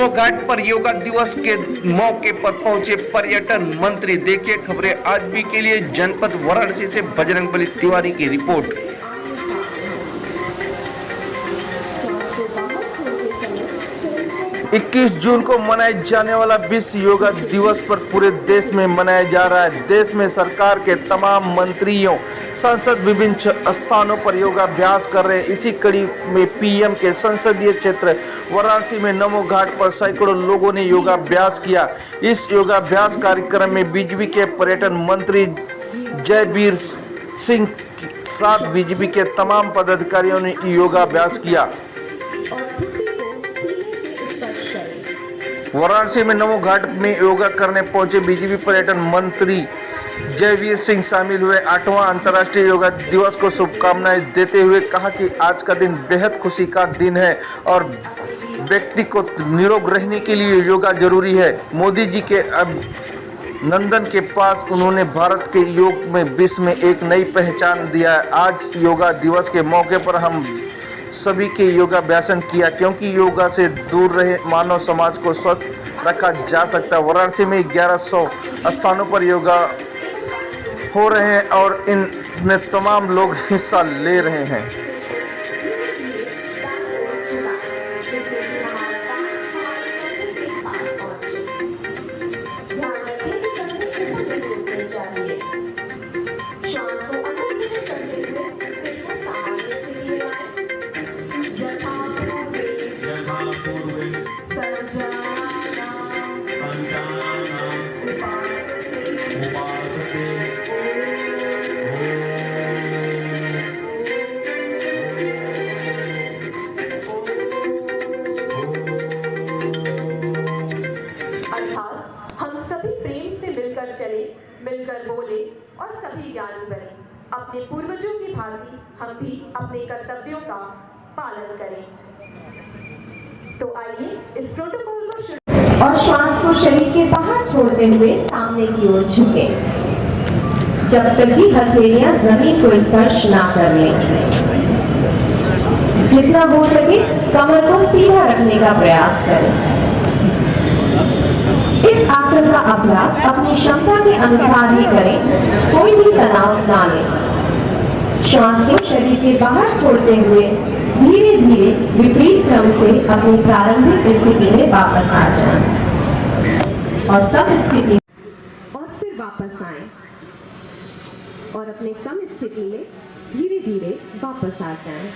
नमो घाट पर योगा दिवस के मौके पर पहुंचे पर्यटन मंत्री। देखिए खबरें आज भी के लिए जनपद वाराणसी से बजरंगबली तिवारी की रिपोर्ट। 21 जून को मनाए जाने वाला विश्व योगा दिवस पर पूरे देश में मनाया जा रहा है। देश में सरकार के तमाम मंत्रियों, सांसद विभिन्न स्थानों पर योगाभ्यास कर रहे हैं। इसी कड़ी में पीएम के संसदीय क्षेत्र वाराणसी में नमो घाट पर सैकड़ों लोगों ने योगाभ्यास किया। इस योगाभ्यास कार्यक्रम में बीजेपी के पर्यटन मंत्री जयवीर सिंह के साथ बीजेपी के तमाम पदाधिकारियों ने योगाभ्यास किया। वाराणसी में नमो घाट में योगा करने पहुंचे बीजेपी पर्यटन मंत्री जयवीर सिंह शामिल हुए। 8वां अंतर्राष्ट्रीय योगा दिवस को शुभकामनाएं देते हुए कहा कि आज का दिन बेहद खुशी का दिन है और व्यक्ति को निरोग रहने के लिए योगा जरूरी है। मोदी जी के अभिनंदन के पास उन्होंने भारत के योग में विश्व में एक नई पहचान दिया है। आज योगा दिवस के मौके पर हम सभी के योगाभ्यासन किया, क्योंकि योगा से दूर रहे मानव समाज को स्वस्थ रखा जा सकता है। वाराणसी में 1100 स्थानों पर योगा हो रहे हैं और इनमें तमाम लोग हिस्सा ले रहे हैं। चले, मिलकर बोले और सभी ज्ञानी बने। अपने पूर्वजों की भांति हम भी अपने कर्तव्यों का पालन करें। तो आइए इस प्रोटोकॉल को शुरू और श्वास को शरीर के बाहर छोड़ते हुए सामने की ओर झुके जब तक कि हथेलियां जमीन को स्पर्श ना कर लें। जितना हो सके कमर को सीधा रखने का प्रयास करें। इस आसन का अभ्यास अपनी क्षमता के अनुसार ही करें, कोई भी तनाव ना लें। श्वास को शरीर के बाहर छोड़ते हुए धीरे धीरे विपरीत क्रम से अपनी प्रारंभिक स्थिति में वापस आ जाएं और सम स्थिति और फिर वापस आएं और अपने सम स्थिति में धीरे धीरे वापस आ जाएं।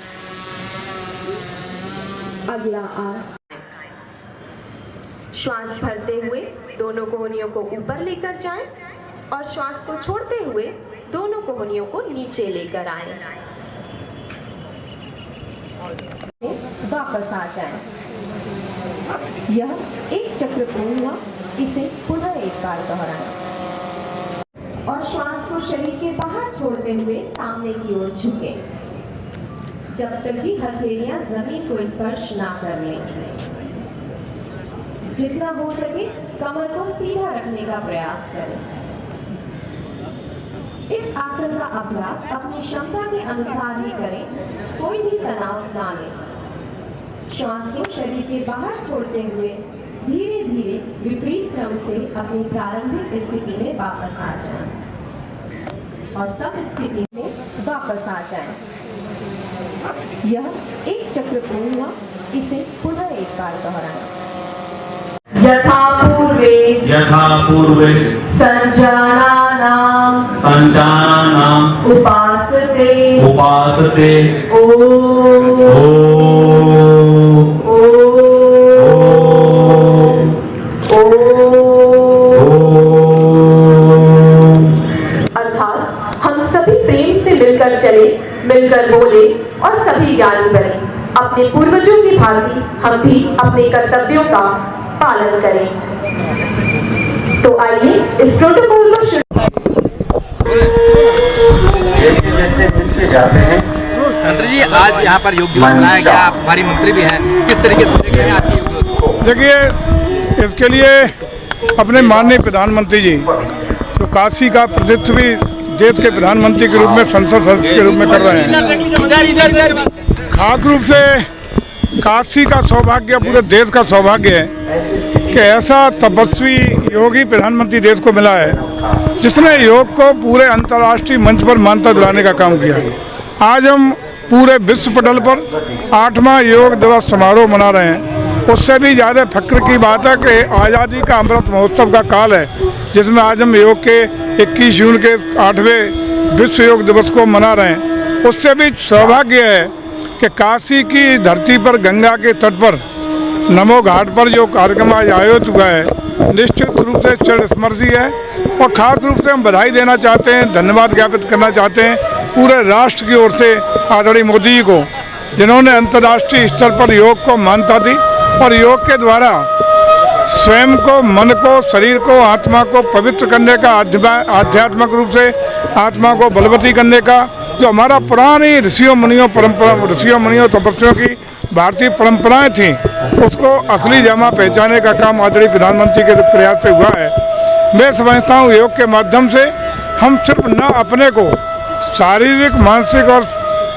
अगला श्वास भरते हुए दोनों कोहनियों को ऊपर लेकर जाएं और श्वास को छोड़ते हुए दोनों कोहनियों को नीचे लेकर आएं। वापस आ जाएं। यह एक चक्र पूर्ण हुआ, इसे पुनः एक बार दोहराएं और श्वास को शरीर के बाहर छोड़ते हुए सामने की ओर झुके जब तक कि हथेलियां जमीन को स्पर्श ना कर लें। जितना हो सके कमर को सीधा रखने का प्रयास करें। इस आसन का अभ्यास अपनी क्षमता के अनुसार ही करें, कोई भी तनाव ना लें। श्वास को शरीर के बाहर छोड़ते हुए धीरे धीरे विपरीत क्रम से अपनी प्रारंभिक स्थिति में वापस आ जाएं और सब स्थिति में वापस आ जाएं। यह एक चक्र पूर्ण हुआ, इसे पुनः एक बार दोहराएं। यथा पूर्वे संजानानां उपासते अर्थात हम सभी प्रेम से मिलकर चले, मिलकर बोले और सभी ज्ञानी बने। अपने पूर्वजों की भांति हम भी अपने कर्तव्यों का पालन करें। तो आइए इस प्रोटोकॉल को शुरू। जैसे पीछे जाते हैं मंत्री जी, आज यहाँ पर योग दिवस मनाया गया, आप हमारी मंत्री भी हैं, किस तरीके से देख रहे हैं आज के योग दिवस को? देखिए, इसके लिए अपने माननीय प्रधानमंत्री जी तो काशी का प्रतिनिधित्व भी देश के प्रधानमंत्री के रूप में, संसद सदस्य के रूप में कर रहे हैं। खास रूप से काशी का सौभाग्य, पूरे देश का सौभाग्य है कि ऐसा तपस्वी योगी प्रधानमंत्री देश को मिला है जिसने योग को पूरे अंतर्राष्ट्रीय मंच पर मान्यता दिलाने का काम किया है। आज हम पूरे विश्व पटल पर 8वां योग दिवस समारोह मना रहे हैं। उससे भी ज़्यादा फक्र की बात है कि आज़ादी का अमृत महोत्सव का काल है, जिसमें आज हम योग के 21 जून के 8वें विश्व योग दिवस को मना रहे हैं। उससे भी सौभाग्य है कि काशी की धरती पर, गंगा के तट पर, नमो घाट पर जो कार्यक्रम आज आयोजित हुआ है, निश्चित रूप से चिरस्मरणीय है। और ख़ास रूप से हम बधाई देना चाहते हैं, धन्यवाद ज्ञापित करना चाहते हैं पूरे राष्ट्र की ओर से आदरणीय मोदी जी को, जिन्होंने अंतर्राष्ट्रीय स्तर पर योग को मान्यता दी और योग के द्वारा स्वयं को, मन को, शरीर को, आत्मा को पवित्र करने का, आध्यात्मिक रूप से आत्मा को बलवती करने का जो हमारा पुरानी ऋषियों मुनियों तपस्वियों की भारतीय परंपराएं थी, उसको असली जमा पहचाने का काम आदरणीय प्रधानमंत्री के प्रयास से हुआ है। मैं समझता हूँ योग के माध्यम से हम सिर्फ न अपने को शारीरिक, मानसिक और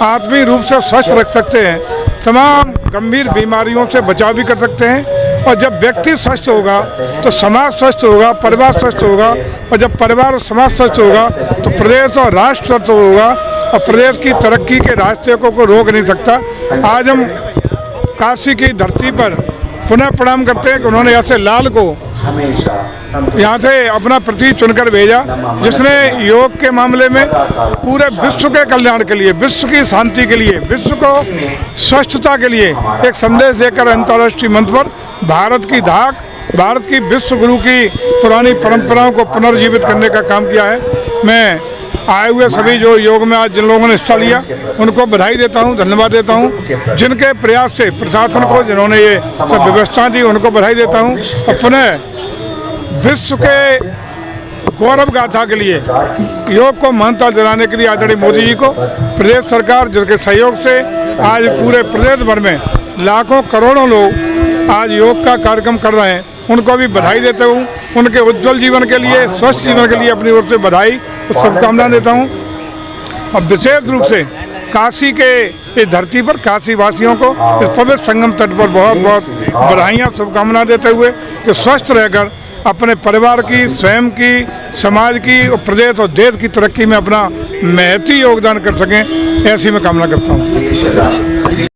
आत्मीय रूप से स्वस्थ रख सकते हैं, तमाम गंभीर बीमारियों से बचाव भी कर सकते हैं। और जब व्यक्ति स्वस्थ होगा तो समाज स्वस्थ होगा, परिवार स्वस्थ होगा, और जब परिवार और समाज स्वस्थ होगा तो प्रदेश और राष्ट्र स्वस्थ होगा, और प्रदेश की तरक्की के रास्ते को रोक नहीं सकता। आज हम काशी की धरती पर पुनः प्रणाम करते हैं कि उन्होंने ऐसे लाल को यहाँ से अपना प्रतीक चुनकर भेजा, जिसने योग के मामले में पूरे विश्व के कल्याण के लिए, विश्व की शांति के लिए, विश्व को स्वच्छता के लिए एक संदेश देकर अंतर्राष्ट्रीय मंच पर भारत की धाक, भारत की विश्व गुरु की पुरानी परंपराओं को पुनर्जीवित करने का काम किया है। मैं आए हुए सभी जो योग में आज जिन लोगों ने हिस्सा लिया उनको बधाई देता हूं, धन्यवाद देता हूं। जिनके प्रयास से प्रशासन को, जिन्होंने ये सब व्यवस्था दी, उनको बधाई देता हूं। और पुनः विश्व के गौरव गाथा के लिए, योग को मान्यता दिलाने के लिए आदरणीय मोदी जी को, प्रदेश सरकार जिनके सहयोग से आज पूरे प्रदेश भर में लाखों करोड़ों लोग आज योग का कार्यक्रम कर रहे हैं, उनको भी बधाई देता हूँ। उनके उज्जवल जीवन के लिए, स्वस्थ जीवन के लिए अपनी ओर से बधाई और शुभकामनाएं देता हूँ। और विशेष रूप से काशी के इस धरती पर काशी वासियों को इस पवित्र संगम तट पर बहुत बहुत बधाइयाँ, शुभकामनाएं देते हुए कि स्वस्थ रहकर अपने परिवार की, स्वयं की, समाज की और प्रदेश और देश की तरक्की में अपना महती योगदान कर सकें, ऐसी मैं कामना करता हूँ।